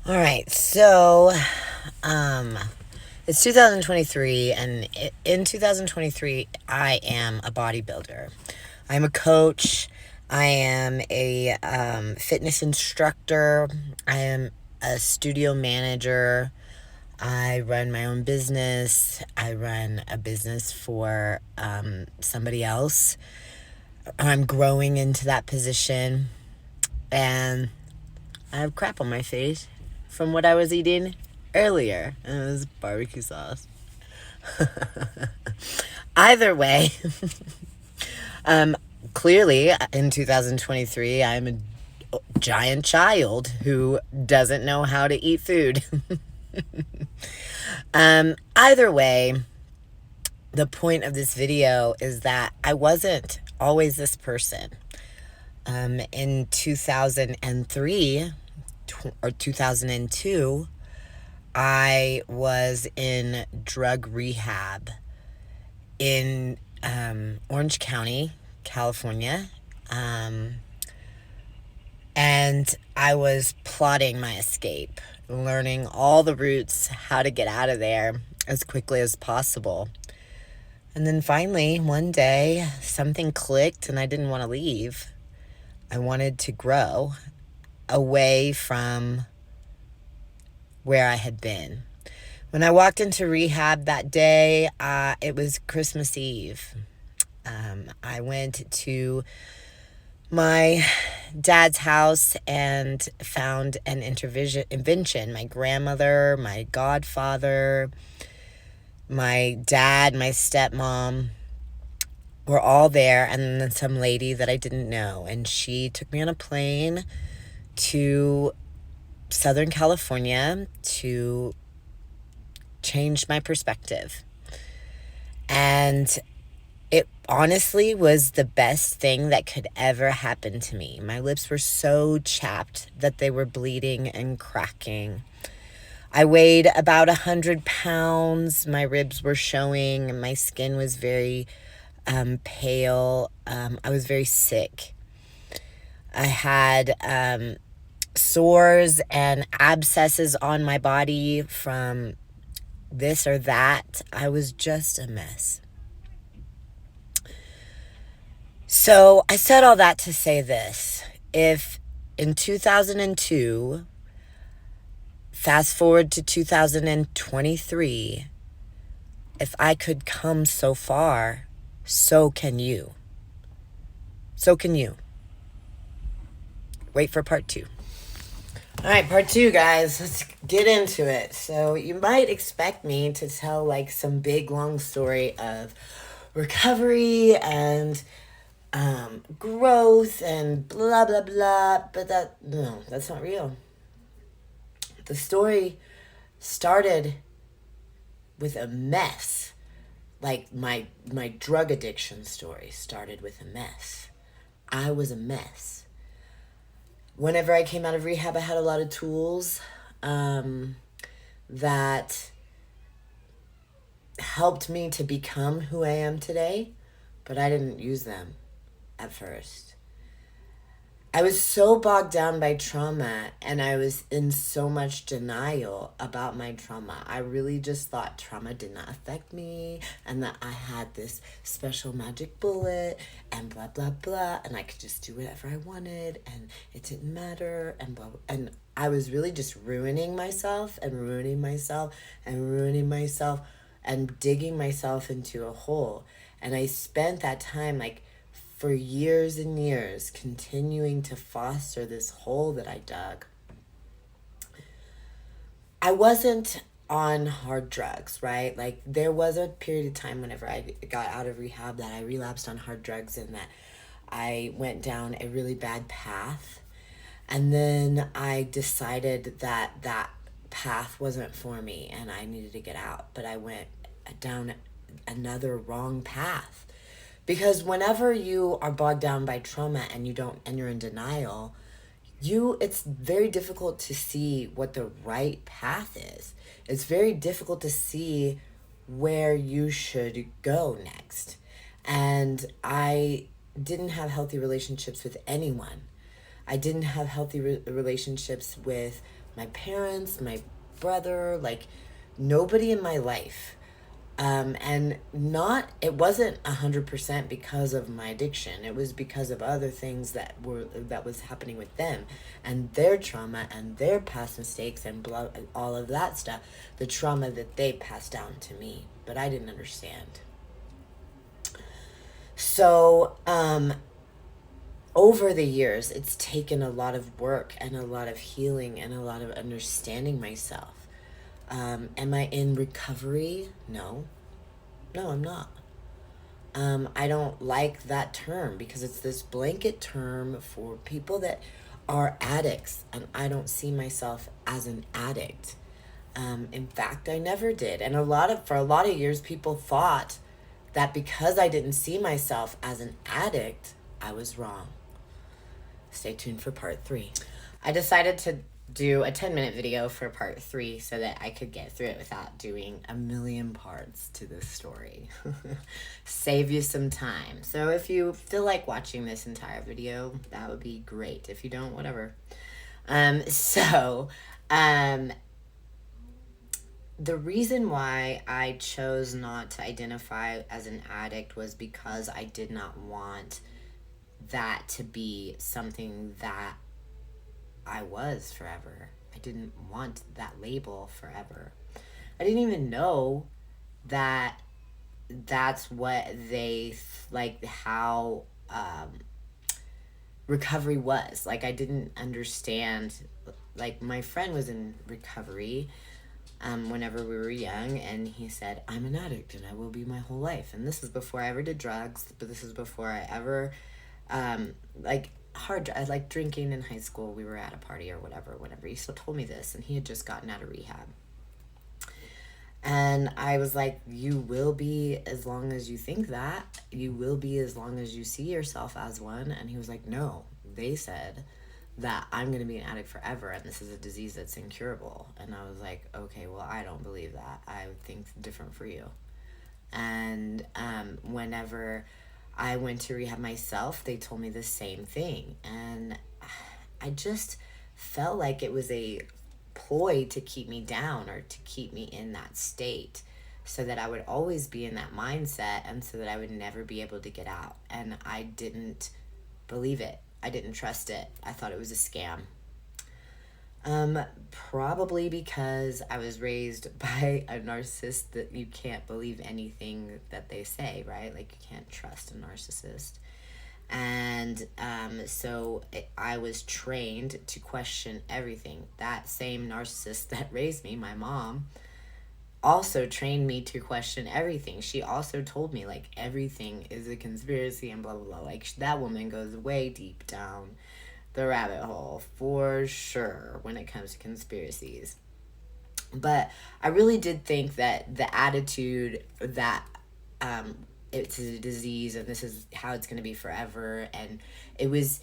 All right, so um, it's 2023, and in 2023, I am a bodybuilder. I'm a coach. I am a fitness instructor. I am a studio manager. I run my own business. I run a business for somebody else. I'm growing into that position, and I have crap on my face from what I was eating earlier, and it was barbecue sauce. Either way, um, clearly in 2023, I'm a giant child who doesn't know how to eat food. Either way, the point of this video is that I wasn't always this person. In 2003 or 2002, I was in drug rehab in Orange County, California. And I was plotting my escape, learning all the routes, how to get out of there as quickly as possible. And then finally, one day, something clicked and I didn't want to leave. I wanted to grow away from where I had been. When I walked into rehab that day, it was Christmas Eve. I went to my dad's house and found an intervention. My grandmother, my godfather, my dad, my stepmom were all there, and then some lady that I didn't know. And she took me on a plane to Southern California to change my perspective. And it honestly was the best thing that could ever happen to me. My lips were so chapped that they were bleeding and cracking. I weighed about 100 pounds. My ribs were showing, and my skin was very pale. I was very sick. I had sores and abscesses on my body from this or that. I was just a mess. So I said all that to say this. If in 2002, fast forward to 2023, if I could come so far, so can you. So can you. Wait for part 2. All right, part 2, guys. Let's get into it. So you might expect me to tell like some big long story of recovery and growth and blah blah blah, but that's not real. The story started with a mess. Like my drug addiction story started with a mess. I was a mess. Whenever I came out of rehab, I had a lot of tools that helped me to become who I am today, but I didn't use them at first. I was so bogged down by trauma, and I was in so much denial about my trauma. I really just thought trauma did not affect me, and that I had this special magic bullet and blah blah blah, and I could just do whatever I wanted, and it didn't matter, and blah, blah. And I was really just ruining myself and ruining myself and ruining myself and digging myself into a hole. And I spent that time like for years and years continuing to foster this hole that I dug. I wasn't on hard drugs, right? Like there was a period of time whenever I got out of rehab that I relapsed on hard drugs and that I went down a really bad path. And then I decided that that path wasn't for me and I needed to get out. But I went down another wrong path. Because whenever you are bogged down by trauma and you're in denial, it's very difficult to see what the right path is. It's very difficult to see where you should go next. And I didn't have healthy relationships with anyone. I didn't have healthy relationships with my parents, my brother, like nobody in my life. And not, it wasn't 100% because of my addiction. It was because of other things that was happening with them and their trauma and their past mistakes and all of that stuff, the trauma that they passed down to me, but I didn't understand. So, over the years, it's taken a lot of work and a lot of healing and a lot of understanding myself. Am I in recovery? No. No, I'm not. I don't like that term because it's this blanket term for people that are addicts, and I don't see myself as an addict. In fact, I never did. And for a lot of years, people thought that because I didn't see myself as an addict, I was wrong. Stay tuned for part 3. I decided to do a 10-minute video for part 3 so that I could get through it without doing a million parts to this story. Save you some time. So if you feel like watching this entire video, that would be great. If you don't, whatever. The reason why I chose not to identify as an addict was because I did not want that to be something that I was forever. I didn't want that label forever. I didn't even know that that's what how recovery was. Like, I didn't understand. Like, my friend was in recovery whenever we were young, and he said, I'm an addict and I will be my whole life. And this is before I ever did drugs, but this is before I ever I like drinking in high school. We were at a party or whatever. He still told me this, and he had just gotten out of rehab. And I was like, you will be as long as you think that. You will be as long as you see yourself as one. And he was like, no, they said that I'm going to be an addict forever, and this is a disease that's incurable. And I was like, okay, well, I don't believe that. I think different for you. And whenever I went to rehab myself, they told me the same thing. And I just felt like it was a ploy to keep me down or to keep me in that state so that I would always be in that mindset and so that I would never be able to get out. And I didn't believe it. I didn't trust it. I thought it was a scam. Probably because I was raised by a narcissist that you can't believe anything that they say, right? Like, you can't trust a narcissist. And so I was trained to question everything. That same narcissist that raised me, my mom, also trained me to question everything. She also told me, like, everything is a conspiracy and blah, blah, blah. Like, that woman goes way deep down the rabbit hole for sure when it comes to conspiracies. But I really did think that the attitude that it's a disease and this is how it's going to be forever, and it was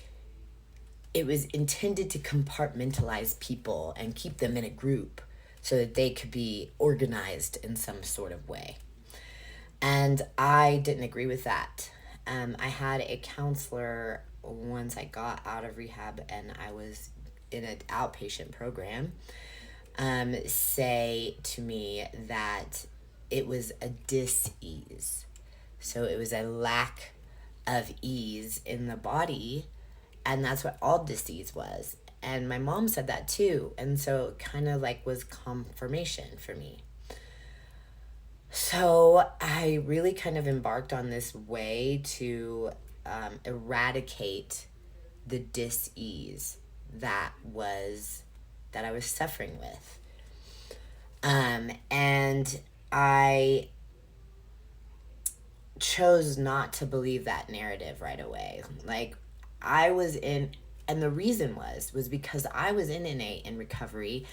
intended to compartmentalize people and keep them in a group so that they could be organized in some sort of way. And I didn't agree with that. I had a counselor once I got out of rehab and I was in an outpatient program, say to me that it was a dis-ease. So it was a lack of ease in the body, and that's what all dis-ease was. And my mom said that too, and so it kind of like was confirmation for me. So I really kind of embarked on this way to eradicate the dis-ease that I was suffering with. And I chose not to believe that narrative right away. Like, I was in, and the reason was because I was in NA in recovery,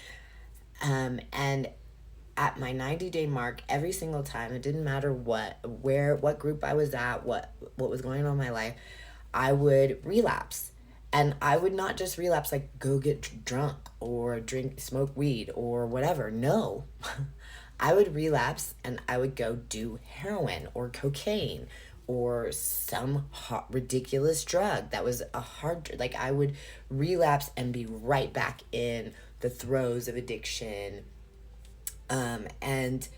and at my 90-day mark, every single time, it didn't matter what group I was at, what was going on in my life, I would relapse. And I would not just relapse like go get drunk or smoke weed or whatever. No. I would relapse and I would go do heroin or cocaine or some ridiculous drug that was a hard, like I would relapse and be right back in the throes of addiction. And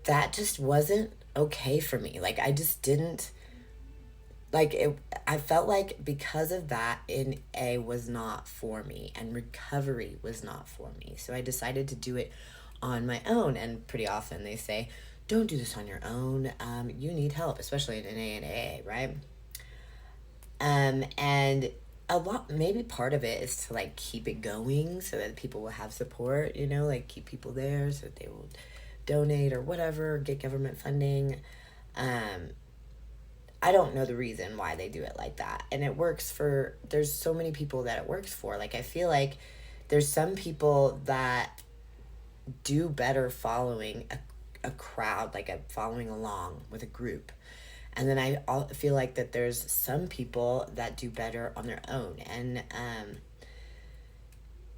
that just wasn't okay for me. Like, I just didn't, like, it, I felt like because of that, NA was not for me and recovery was not for me. So I decided to do it on my own. And pretty often they say, don't do this on your own. You need help, especially in NA and AA, right? And a lot, maybe part of it is to like keep it going so that people will have support, you know, like keep people there so that they will donate or whatever, get government funding. Um, I don't know the reason why they do it like that. And it works for, there's so many people that it works for. Like, I feel like there's some people that do better following a crowd, like a following along with a group. And then I feel like that there's some people that do better on their own. And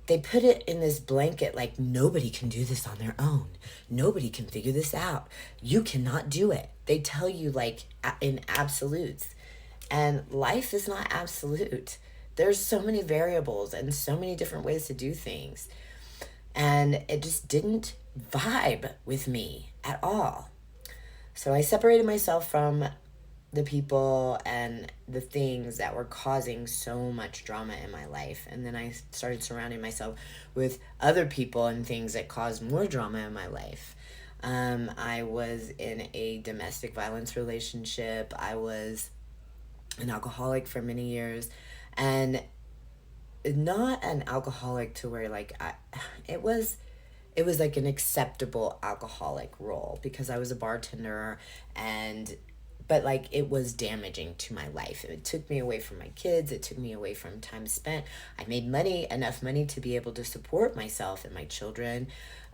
they put it in this blanket like nobody can do this on their own. Nobody can figure this out. You cannot do it. They tell you like in absolutes. And life is not absolute. There's so many variables and so many different ways to do things. And it just didn't vibe with me at all. So I separated myself from the people and the things that were causing so much drama in my life. And then I started surrounding myself with other people and things that caused more drama in my life. I was in a domestic violence relationship. I was an alcoholic for many years, and not an alcoholic to where like it was like an acceptable alcoholic role because I was a bartender, and but like it was damaging to my life. It took me away from my kids. It took me away from time spent. I made enough money to be able to support myself and my children.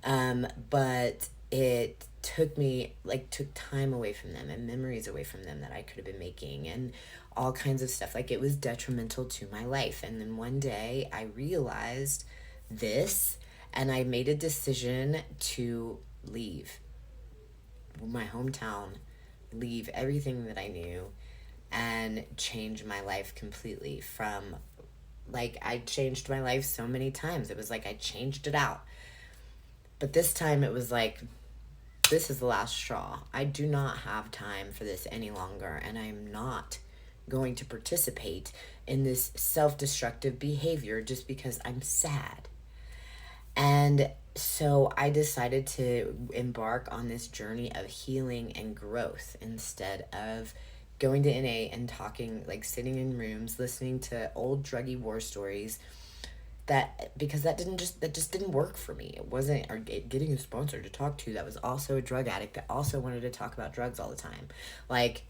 But it took time away from them and memories away from them that I could have been making and all kinds of stuff. Like, it was detrimental to my life. And then one day I realized this, and I made a decision to leave my hometown, leave everything that I knew, and change my life completely. From like, I changed my life so many times. It was like I changed it out. But this time it was like, this is the last straw. I do not have time for this any longer, and I'm not going to participate in this self-destructive behavior just because I'm sad. And so I decided to embark on this journey of healing and growth instead of going to NA and talking, like sitting in rooms, listening to old druggy war stories, because that just didn't work for me. It wasn't, or getting a sponsor to talk to that was also a drug addict that also wanted to talk about drugs all the time. Like,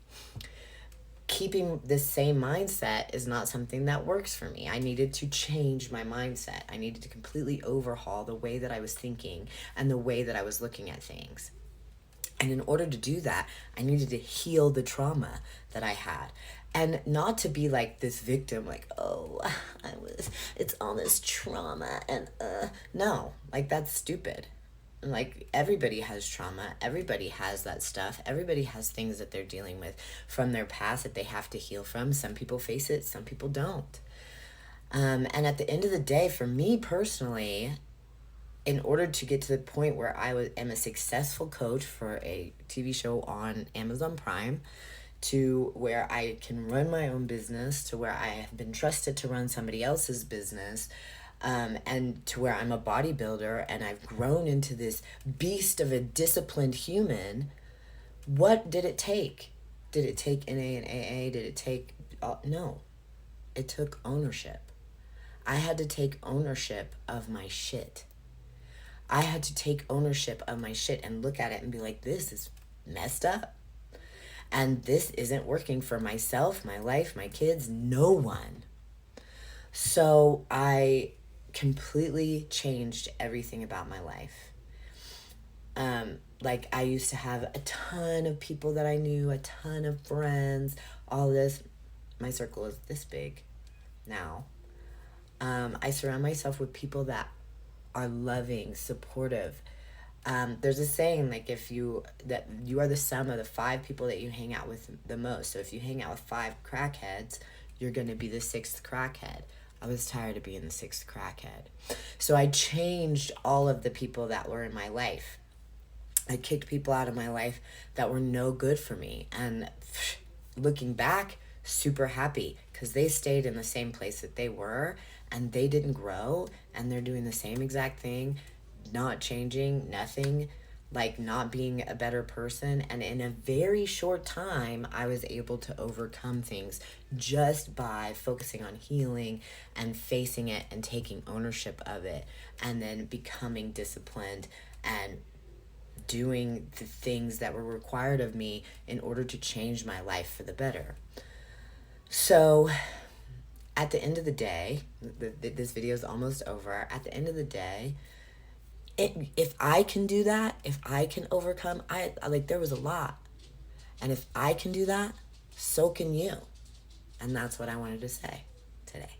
keeping this same mindset is not something that works for me. I needed to change my mindset. I needed to completely overhaul the way that I was thinking and the way that I was looking at things. And in order to do that, I needed to heal the trauma that I had. And not to be like this victim, like, oh, it's all this trauma. And no, like, that's stupid. Like, everybody has trauma. Everybody has that stuff. Everybody has things that they're dealing with from their past that they have to heal from. Some people face it, some people don't. And at the end of the day, for me personally, in order to get to the point where I am a successful coach for a TV show on Amazon Prime, to where I can run my own business, to where I have been trusted to run somebody else's business, and to where I'm a bodybuilder and I've grown into this beast of a disciplined human, what did it take? Did it take NA and AA? Did it take... no. It took ownership. I had to take ownership of my shit. I had to take ownership of my shit and look at it and be like, this is messed up. And this isn't working for myself, my life, my kids, no one. So I completely changed everything about my life. Like, I used to have a ton of people that I knew, a ton of friends, all this. My circle is this big now. I surround myself with people that are loving, supportive. There's a saying, like, that you are the sum of the 5 people that you hang out with the most. So if you hang out with 5 crackheads, you're going to be the 6th crackhead. I was tired of being the sixth crackhead. So I changed all of the people that were in my life. I kicked people out of my life that were no good for me. And looking back, super happy because they stayed in the same place that they were and they didn't grow and they're doing the same exact thing, not changing, nothing, like not being a better person. And in a very short time, I was able to overcome things just by focusing on healing and facing it and taking ownership of it, and then becoming disciplined and doing the things that were required of me in order to change my life for the better. So at the end of the day, this video is almost over. At the end of the day, if I can do that, if I can overcome, I like, there was a lot. And if I can do that, so can you. And that's what I wanted to say today.